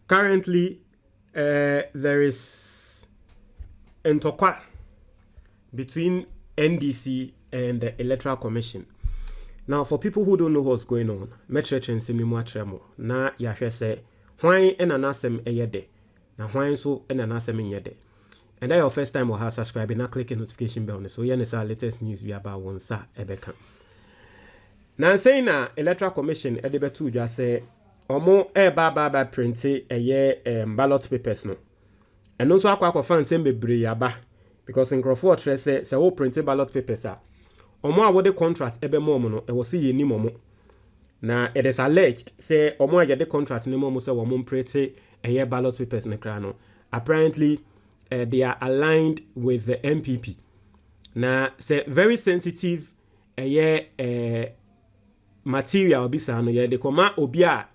Currently, there is ntokwa between NDC and the Electoral Commission. Now, for people who don't know what's going on, Metre and Simimu Atremo, na yahwe say, why en anasem eyede, na why so en anasem yede. And that your first time or have subscribing, now click the notification bell. So yeah, our latest news we about one sa ebeka. Now saying na Electoral Commission edebetu just say omo ba print ballot papers no. And also akwa fan same bebre yaba because in Crawford say wo print ballot papers a omo awode contract ebe momo no e wo se ye ni momo. Na it is alleged say omo agede contract ni momo say wo mo print ballot papers ne kra no. Apparently they are aligned with the MPP. Now, say very sensitive material bisa no ye de koma obia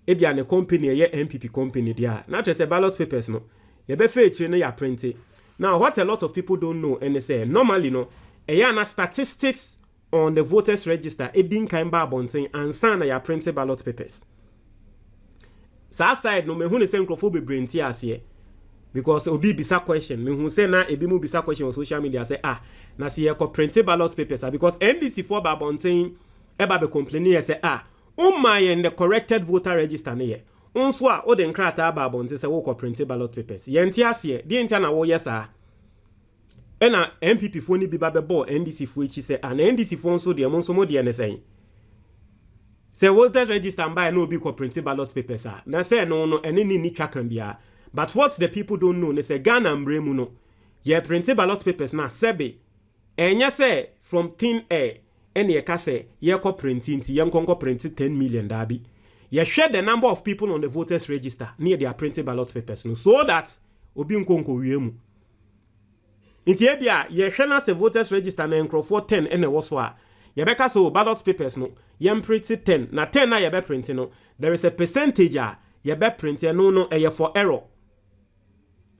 ebia ne company MPP company dia. Now just say ballot papers no. Ye be feature no ya print it. Now what a lot of people don't know and they say normally no na statistics on the voters register e din kan ba bonten ansa na ya print ballot papers. Sa side no me hu ne say nkrofo be brain ti ase. Because obi bisa question me hu say na ebi mu bisa question on social media say na see ko print ballot papers because NDC for ba bonten e ba be complaining say my in the corrected voter register ne ye onso a o de nkrata ba bonten say wo ko print ballot papers ye nti ase de nti na wo yes e na MPP fo ni bi ba be bo NDC fo echi say na NDC fo nso de mo nso mo de ne say voter register by no be ko print ballot papers na say no ene ni twa kan bia. But what the people don't know, they say Ghana mbremu no. Ye print ballot papers na sebe. Enya say from thin air. And ye ka say ye ko printing ti ye nkonko print 10 million dabi. Ye share the number of people on the voters register near their printed ballot papers no, so that obi nkonko wiemu. Inti ebia ye share na se voters register na nkrofo 10 ene wo so a. Ye beka so ballot papers no ye print 10 na 10 na ye be print no. There is a percentage ye be print no ye for error.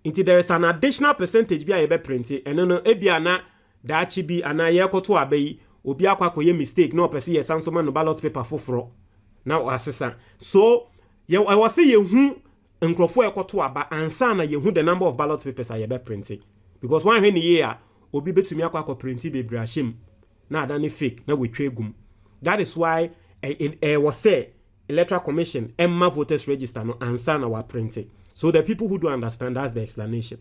Inti there is an additional percentage bi a ye be print and no ebia na dachi bi ana ye koto abai obi akwa koye mistake no pese ye sansoma no ballot paper foforo na asesa so ye I was say ye hu nkrofo e koto aba ansa na ye hu the number of ballot papers a ye be print because one when ye a obi betumi akwa print bebre ahim na adani fake na wetwa egum. That is why was say Electoral Commission emma voters register no ansa na wa print. So the people who don't understand, that's the explanation.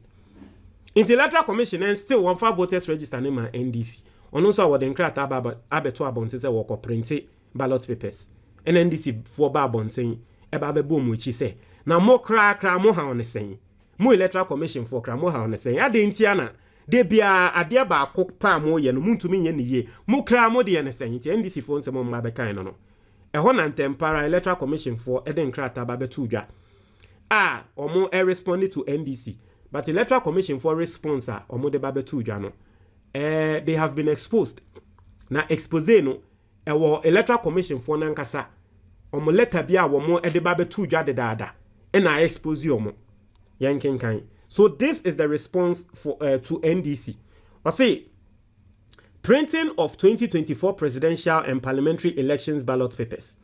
In the Electoral Commission, and still one for voters register name NDC. On also what the crata abeto abonte say work print ballot papers. And NDC for babon saying eba boom which he say. Now more cra more ha on the saying. More Electoral Commission for cra more ha on the saying. Ade intiana. De bia adia ba cook pa mo ye no muntu mi ye ni ye. Mo cra mo de ne saying. NDC for se mo mabeka no. E ho na ntempara Electoral Commission for eden crata babetu dwa. Omo responded to NDC, but Electoral Commission for response omo de babetu dwa they have been exposed. Na expose no Electoral Commission for nankasa omo letter bia omo de babetu dwa de dada na expose omo yankenkan. So this is the response for to NDC. I say printing of 2024 presidential and parliamentary elections ballot papers.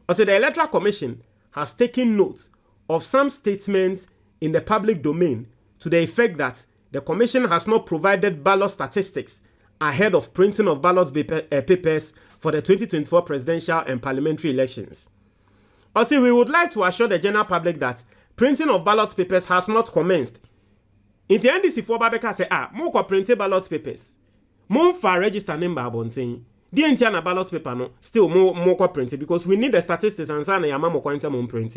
I say the Electoral Commission has taken note of some statements in the public domain to the effect that the Commission has not provided ballot statistics ahead of printing of ballot papers for the 2024 presidential and parliamentary elections. Also, we would like to assure the general public that printing of ballot papers has not commenced. In the NDC for Babeka say, mo ko print ballot papers. Mo fa register number abonten. The entire ballot paper no still more ko print because we need the statistics and say na yama mo kwanta mo print.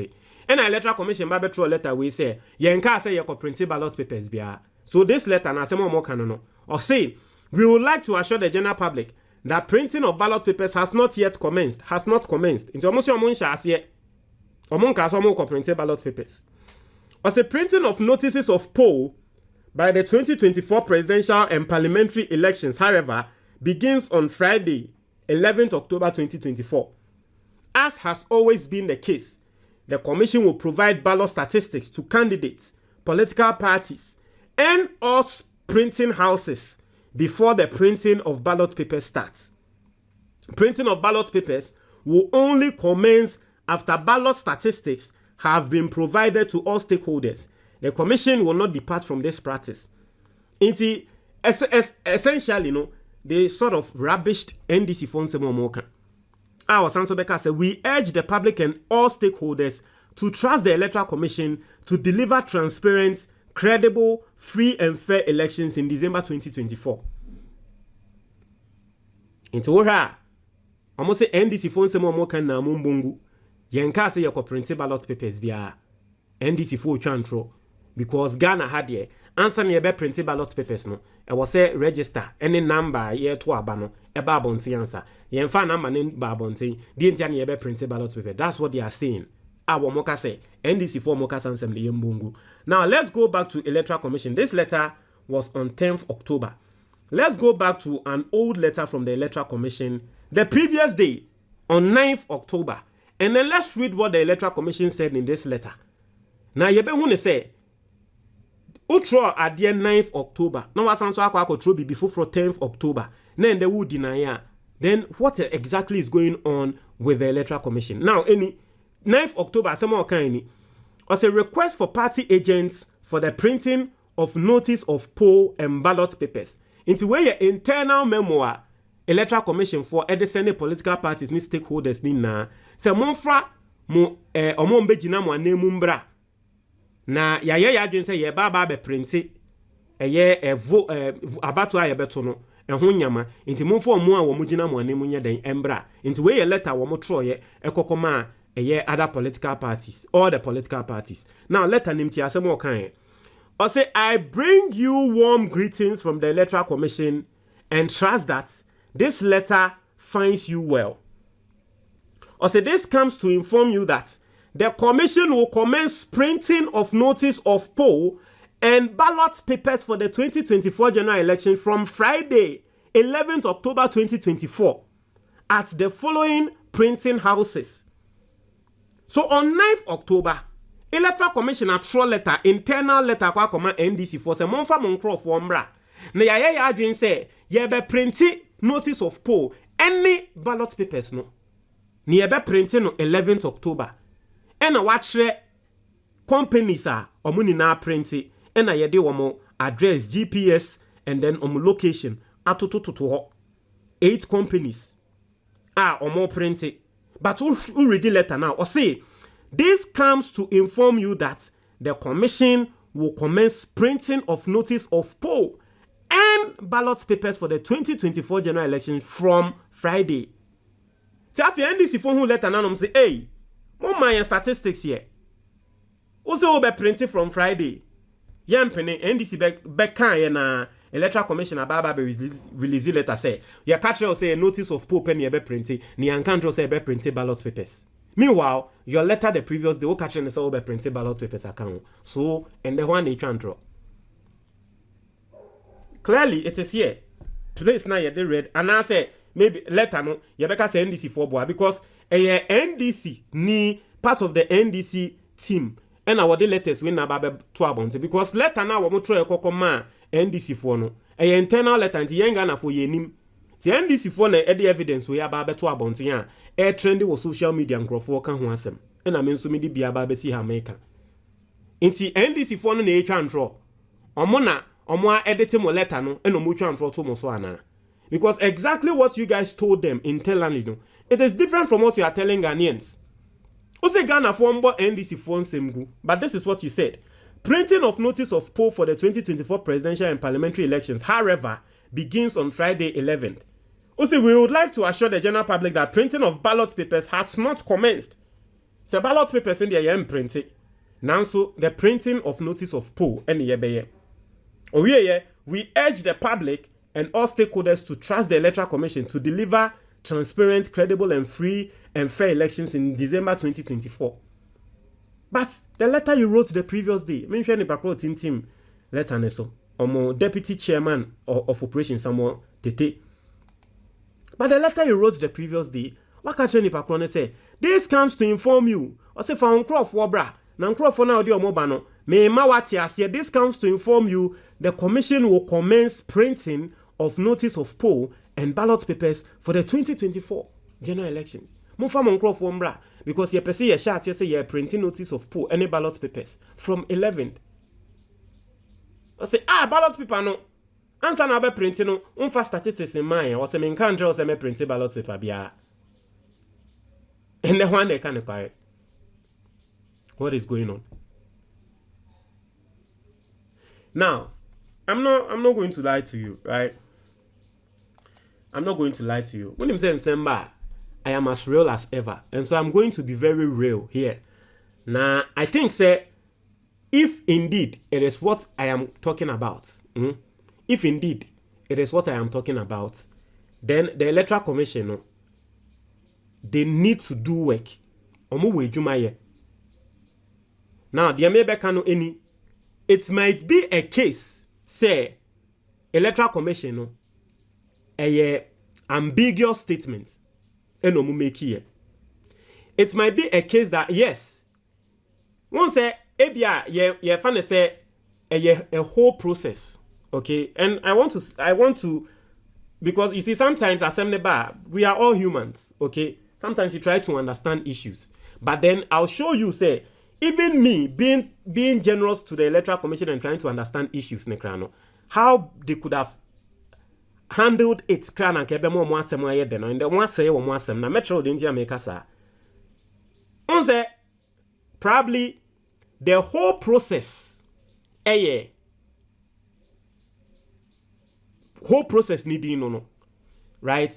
And the Electoral Commission ba betro letter we say yenka say ye ko print ballot papers bia. So this letter na say more can no. Or say we would like to assure the general public that printing of ballot papers has not yet commenced. Into almost your money as ye. Omonka so mo ko print ballot papers. Or say printing of notices of poll by the 2024 presidential and parliamentary elections, however, begins on Friday, 11th October 2024. As has always been the case, the Commission will provide ballot statistics to candidates, political parties, and all printing houses before the printing of ballot papers starts. Printing of ballot papers will only commence after ballot statistics have been provided to all stakeholders. The commission will not depart from this practice. Essentially, they sort of rubbished NDC for Nsemomoka. Our Sansobeka said, we urge the public and all stakeholders to trust the Electoral Commission to deliver transparent, credible, free and fair elections in December 2024. Into her, almost say NDC for Nsemomoka na mumbungu. Yenka say yako print ballot papers via NDC for chantro because Ghana had ye answer near print ballot papers no. I was say register any number year to abano a babonti answer. Yenfa number name babonti didn't near print ballot paper. That's what they are saying. Our moka say NDC for moka sansem the yembungu. Now let's go back to Electoral Commission. This letter was on 10th October. Let's go back to an old letter from the Electoral Commission the previous day on 9th October. And then let's read what the Electoral Commission said in this letter. Now, you better say, Utro at the 9th October. Now, I sound so I before 10th October. Then they would deny. Then what exactly is going on with the Electoral Commission? Now, any 9th October, some more kind was a request for party agents for the printing of notice of poll and ballot papers into where your internal memoir. Electoral Commission for edescending political parties ni stakeholders ni na se monfra mo omo mbegina mo anemu mbra na ya adwen se ye ba be print abato a ye beto no ho nyama nti monfo omo a wo mugina mo anemu nya den embra nti we ye letter wo mo troye ekokoma other political parties, all the political parties. Now letter nimti asem o kan o say I bring you warm greetings from the Electoral Commission and trust that this letter finds you well. Also, this comes to inform you that the commission will commence printing of notice of poll and ballot papers for the 2024 general election from Friday, 11th October 2024 at the following printing houses. So on 9th October, Electoral Commission a throw letter, internal letter kwa command NDC for se monfa monkro for mbra. Na ya adwin say ye be printi notice of poll any ballot papers no. Ni ye be printi no 11th October. Ena wachre companies a omo ni na printi ena ye de omo address GPS and then omo location atotototo ho 8 companies omo printi. But who read the letter now or say this comes to inform you that the commission will commence printing of notice of poll and ballot papers for the 2024 general election from Friday. Tell your NDC for who letter now say, hey, what my statistics here? Also be printed from Friday. Yampene NDC back na Electoral Commission ababa be release letter say your catcher will say a notice of poll penny be printed, ni encounter say be printed ballot papers. Meanwhile, your letter the previous day will catch and say be printed ballot papers account. So and the one they can draw. Clearly, it is here. Place now you read, and I say maybe letter no. You better say NDC for boy because a NDC ni part of the NDC team. And our letters win na babe to abonte because letter now we mo try kokoma NDC for no. A internal letter nti yenga na for yenim. Ti NDC for na e evidence we ababe to abonte ya. E trendy wo social media nkrofo kan ho asem. E na me nso me di bia babe si ha meka. Nti NDC for no na e twa ntro. Omo a edit mo letter no e no mo twa ntro to mo so ana. Because exactly what you guys told them internally no, it is different from what you are telling Ghanaians. Ose Ghana for NDC for semgu, but this is what you said. Printing of notice of poll for the 2024 presidential and parliamentary elections, however, begins on Friday 11th. Ose, we would like to assure the general public that printing of ballot papers has not commenced. So ballot papers in the AM printed. Now so the printing of notice of poll and the yebeye. We urge the public and all stakeholders to trust the Electoral Commission to deliver transparent, credible, and free and fair elections in December 2024. But the letter you wrote the previous day, mention the Bakro team letter neso, or deputy chairman of operations, someone tete. But the letter you wrote the previous day, what can you Bakro say? This comes to inform you. Or say for uncroft wabra, nancroft for now the omobano. May mawati here. This comes to inform you the commission will commence printing of notice of poll and ballot papers for the 2024 general elections. Mufa monkro for mbra. because you perceive your shots, you say you're printing notice of poll any ballot papers from 11th. I say, ballot paper no. Answer na be printing no. Unfa statistics in mind. Or say me can't draw say me printing ballot paper biya. And the one they can't acquire. What is going on? Now, I'm not going to lie to you, right? I'm not going to lie to you. When I'm saying December, I am as real as ever. And so I'm going to be very real here. Now, I think, say, if indeed it is what I am talking about, if indeed it is what I am talking about, then the Electoral Commission, they need to do work. Now, the Amebekano any, it might be a case, say, Electoral Commission, a ambiguous statement, it might be a case that, yes, one say, ye fan say, a whole process, okay? And I want to, because you see, sometimes assembly bar, we are all humans, okay? Sometimes you try to understand issues, but then I'll show you, say, even me being generous to the Electoral Commission and trying to understand issues, Nekrano, how they could have handled it, crown and kebe mo asem aye de no, and the one say wo asem na metro de ntia make sa. On say probably the whole process, whole process needing no, right?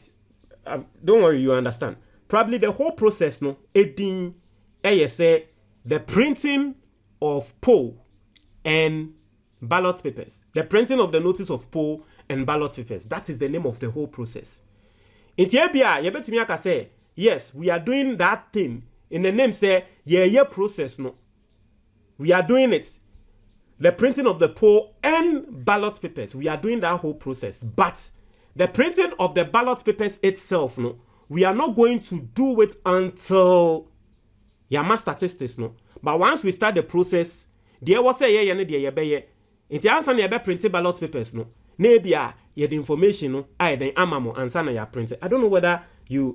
Don't worry, you understand. Probably the whole process no, edin say the printing of poll and ballot papers, the printing of the notice of poll and ballot papers. That is the name of the whole process. In Tiabia, you bet me I say, yes, we are doing that thing. In the name say, yeah, process no. We are doing it. The printing of the poll and ballot papers. We are doing that whole process. But the printing of the ballot papers itself, no, we are not going to do it until Yama statistics, no. But once we start the process, there was a yeah, in the answer near printed ballot papers, no. Maybe the information, no, I then amamo answer na ya printed. I don't know whether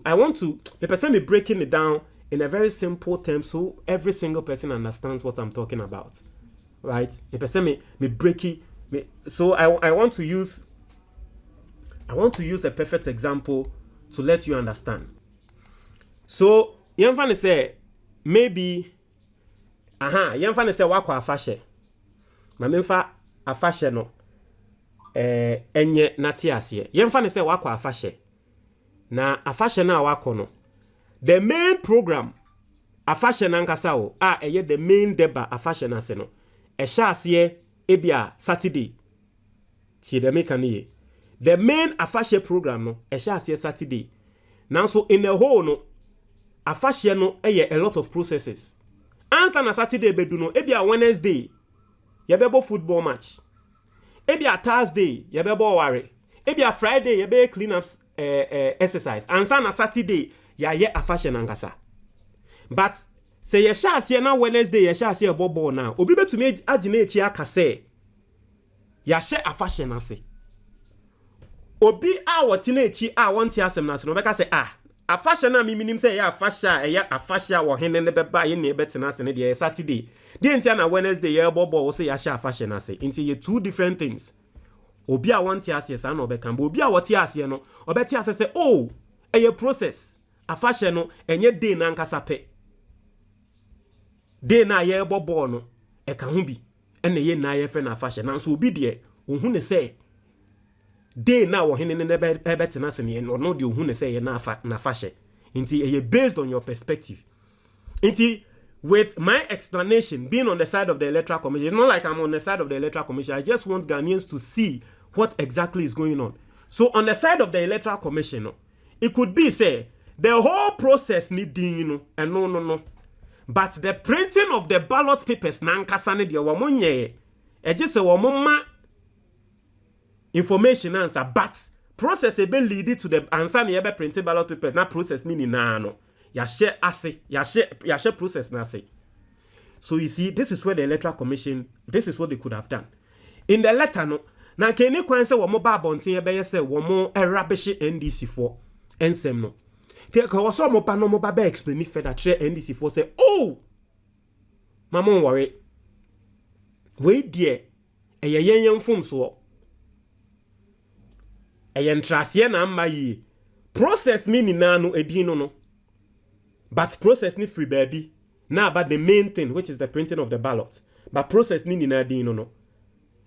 I want to the person be breaking it down in a very simple term so every single person understands what I'm talking about. Right? The person me break it. So I want to use a perfect example to let you understand. So Yemfane say maybe Yemfane say wakwa afashe. Mamemfa afashe no enye nati asiye. Yemfane say wakwa afashe. Na afashe na wako no. The main program afashe na nkasa o eye the main deba afashe na se no. Esha asiye ebia Saturday. Tie de make aniye. The main afashe program no esha asiye Saturday. Now so in the whole no afashe no a lot of processes. Answer na Saturday bedu no ebia Wednesday yebebo football match. Ebia Thursday yebebo ware. Ebia Friday yebe clean up exercise. Answer na Saturday ye afashe na nkasa. But say ye sha ase na Wednesday ye sha ase bobo na obi betumi agine echi aka say ya she afashe na se. Obi a woti na echi a wonti asem na se no beka say afashe na mi minim say ya afashe wo hene ne beba ye ne betena se ne de Saturday. De ntia na Wednesday ye bobo wo say ya she afashe na se. Nti ye two different things. Obi a wonti ase sa na obeka mba obi a woti ase no obeti ase say eye process. Afashe no enye day na nkasa pe. Day na ye bobo no e ka ho bi ene ye na ye fe na afashe na so obi de ohun ne say day na wo hene ne betena se ne no de ohun ne say ye na afashe. Nti ye based on your perspective. Nti with my explanation being on the side of the Electoral Commission, it's not like I'm on the side of the Electoral Commission. I just want Ghanaians to see what exactly is going on. So on the side of the Electoral Commission, it could be say the whole process needing and no. But the printing of the ballot papers nankasa ne de womonye e just womma information answer but process e be lead to the answer ne be printing ballot papers na process ni na no ya share process na say. So you see, this is where the Electoral Commission, this is what they could have done. In the letter no na keni kwan say womo ba bonten e be say womo rubbish NDC for ensem no Take also mo pa no mo ba explain further share NDC for say oh mama worry we die yen fom so yen trase na ma yi process ni na no edin no but process ni free baby now about the main thing which is the printing of the ballot but process ni na din no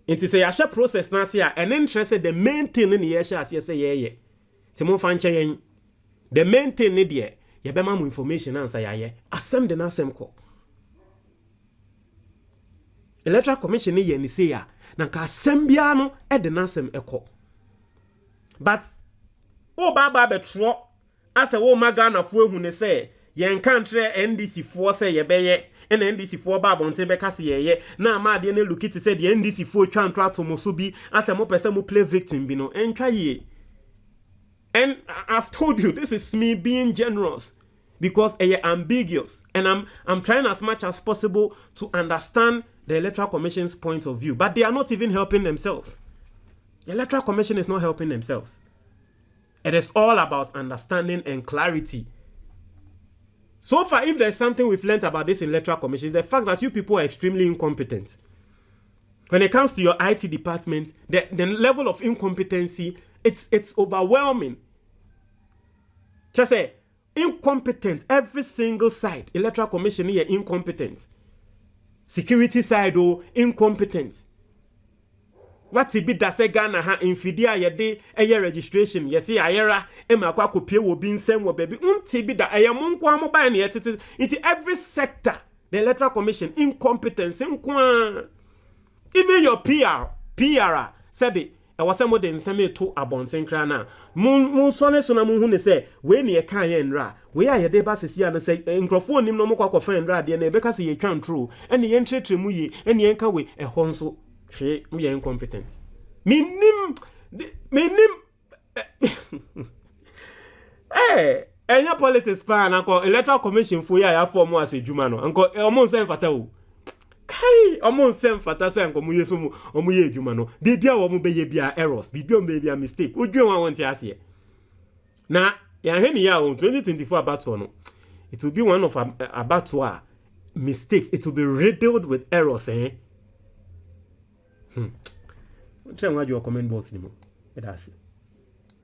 nti say ya share process na say and interest the main thing ni ye share say ye ti mo fa nche yen the main thing ni de ye be ma mo information answer ya ye asem de na asem ko electoral commission ni ye ni say ya na ka asem bia no e de na asem ekọ but o ba betro ase wo magana fo ehu ne say yen kantre NDC fo say ye beye en NDC fo ba bonte be kase ye na ma de na lukiti say the NDC fo twa ntro atomo so bi ase mo pese mo play victim bi no entwa ye. And I've told you this is me being generous because it's ambiguous and I'm trying as much as possible to understand the Electoral Commission's point of view, but they are not even helping themselves. The Electoral Commission is not helping themselves. It is all about understanding and clarity. So far, if there's something we've learned about this Electoral Commission, is the fact that you people are extremely incompetent. When it comes to your IT department, the level of incompetency, it's overwhelming. Just say, incompetent, every single side. Electoral Commission here, incompetent. Security side, incompetent. What's it be that say Ghana ha infidia ye de eye registration ye see ayera e ma kwa kopie wo bi nsem wo baby unti bi da eye mo nko amoba na yetete into every sector the Electoral Commission incompetence nko even your PR sabi e wase mo de nsem to abonten kra na mun so ne so na mun hu ne say we ne ye kan ye nra we aye de ba sesi an say nkrofo nim no mo kwa kofa nra de na e be ka say ye twan true ene ye ntretremu ye ene ye nka we e ho nso she we are incompetent. Minim enya politics pa na ko Electoral Commission fo ya form as ejuma no anko omo nsem fata o kai omo nsem fata say anko mu yeso mu omo ye ejuma no de bia wo mu be ye bia errors bibia o be bia mistake odwen wan wonti ase na ya hwe ni ya o 2024 abato no it will be one of abato mistakes. It will be riddled with errors Try and add your comment box anymore. That's it.